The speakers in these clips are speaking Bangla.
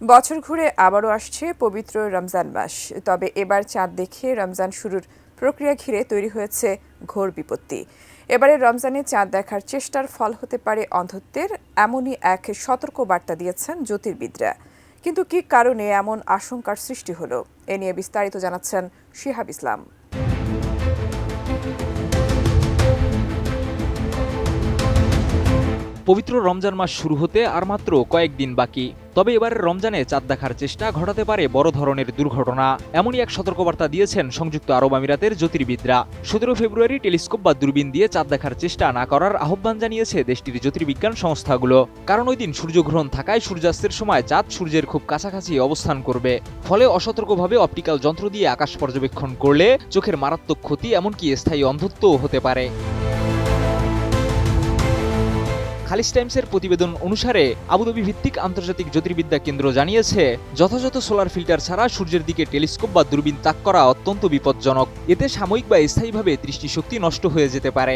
বছর ঘুরে আবারও আসছে পবিত্র রমজান মাস। তবে এবার চাঁদ দেখে রমজান শুরুর প্রক্রিয়া ঘিরে তৈরি হয়েছে ঘোর বিপত্তি। এবারে রমজানে চাঁদ দেখার চেষ্টার ফল হতে পারে অন্ধত্বের, এমনই এক সতর্ক বার্তা দিয়েছেন জ্যোতির্বিদরা। কিন্তু কী কারণে এমন আশঙ্কার সৃষ্টি হলো, এ নিয়ে বিস্তারিত জানাচ্ছেন শিহাব ইসলাম। পবিত্র রমজান মাস শুরু হতে আর মাত্র কয়েকদিন বাকি। তবে এবারের রমজানে চাঁদ দেখার চেষ্টা ঘটাতে পারে বড় ধরনের দুর্ঘটনা, এমনই এক সতর্কবার্তা দিয়েছেন সংযুক্ত আরব আমিরাতের জ্যোতির্বিদরা। 17 ফেব্রুয়ারি টেলিস্কোপ বা দূরবীন দিয়ে চাঁদ দেখার চেষ্টা না করার আহ্বান জানিয়েছে দেশটির জ্যোতির্বিজ্ঞান সংস্থাগুলো। কারণ ওই দিন সূর্যগ্রহণ থাকায় সূর্যাস্তের সময় চাঁদ সূর্যের খুব কাছাকাছি অবস্থান করবে। ফলে অসতর্কভাবে অপটিক্যাল যন্ত্র দিয়ে আকাশ পর্যবেক্ষণ করলে চোখের মারাত্মক ক্ষতি, এমনকি স্থায়ী অন্ধত্বও হতে পারে। খালিজ টাইমসের প্রতিবেদন অনুসারে আবুধাবি ভিত্তিক আন্তর্জাতিক জ্যোতির্বিদ্যা কেন্দ্র জানিয়েছে, যথাযথ সোলার ফিল্টার ছাড়া সূর্যের দিকে টেলিস্কোপ বা দূরবীন তাক করা অত্যন্ত বিপজ্জনক। এতে সাময়িক বা স্থায়ীভাবে দৃষ্টিশক্তি নষ্ট হয়ে যেতে পারে।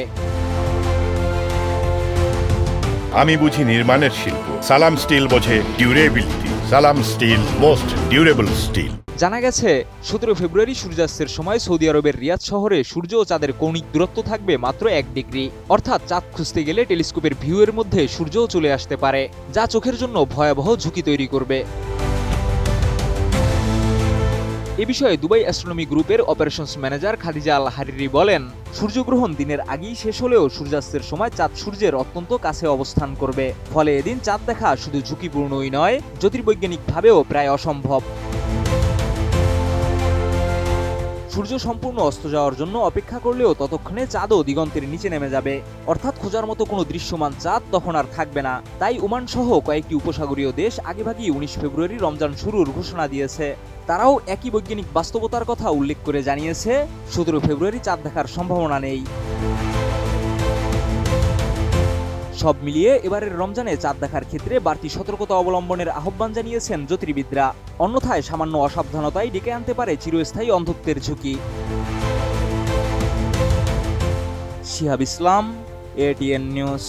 আমি বুঝি নির্মাণের শিল্প, সালাম স্টিল বোঝে ডিউরেবিলিটি। সালাম স্টিল, মোস্ট ডিউরেবল স্টিল। জানা গেছে 17 ফেব্রুয়ারি সূর্যাস্তের সময় সৌদি আরবের রিয়াদ শহরে সূর্য ও চাঁদের কৌণিক দূরত্ব থাকবে মাত্র 1 ডিগ্রি। অর্থাৎ চাঁদ খুঁজতে গেলে টেলিস্কোপের ভিউয়ের মধ্যে সূর্যও চলে আসতে পারে, যা চোখের জন্য ভয়াবহ ঝুঁকি তৈরি করবে। এ বিষয়ে দুবাই অ্যাস্ট্রোনমি গ্রুপের অপারেশনস ম্যানেজার খাদিজা আল হারিরি বলেন, সূর্যগ্রহণ দিনের আগেই শেষ হলেও সূর্যাস্তের সময় চাঁদ সূর্যের অত্যন্ত কাছে অবস্থান করবে। ফলে এদিন চাঁদ দেখা শুধু ঝুঁকিপূর্ণই নয়, জ্যোতির্বৈজ্ঞানিকভাবেও প্রায় অসম্ভব। সূর্য সম্পূর্ণ অস্ত যাওয়ার জন্য অপেক্ষা করলেও ততক্ষণে চাঁদও দিগন্তের নিচে নেমে যাবে। অর্থাৎ খোঁজার মতো কোনো দৃশ্যমান চাঁদ তখন আর থাকবে না। তাই ওমান সহ কয়েকটি উপসাগরীয় দেশ আগেভাগেই 19 ফেব্রুয়ারি রমজান শুরুর ঘোষণা দিয়েছে। তারাও একই বৈজ্ঞানিক বাস্তবতার কথা উল্লেখ করে জানিয়েছে, 17 ফেব্রুয়ারি চাঁদ দেখার সম্ভাবনা নেই। সব মিলিয়ে এবারের রমজানে চাঁদ দেখার ক্ষেত্রে বাড়তি সতর্কতা অবলম্বনের আহ্বান জানিয়েছেন জ্যোতির্বিদরা। অন্যথায় সামান্য অসাবধানতাই ডেকে আনতে পারে চিরস্থায়ী অন্ধত্বের ঝুঁকি। শিহাব ইসলাম, এটিএন নিউজ।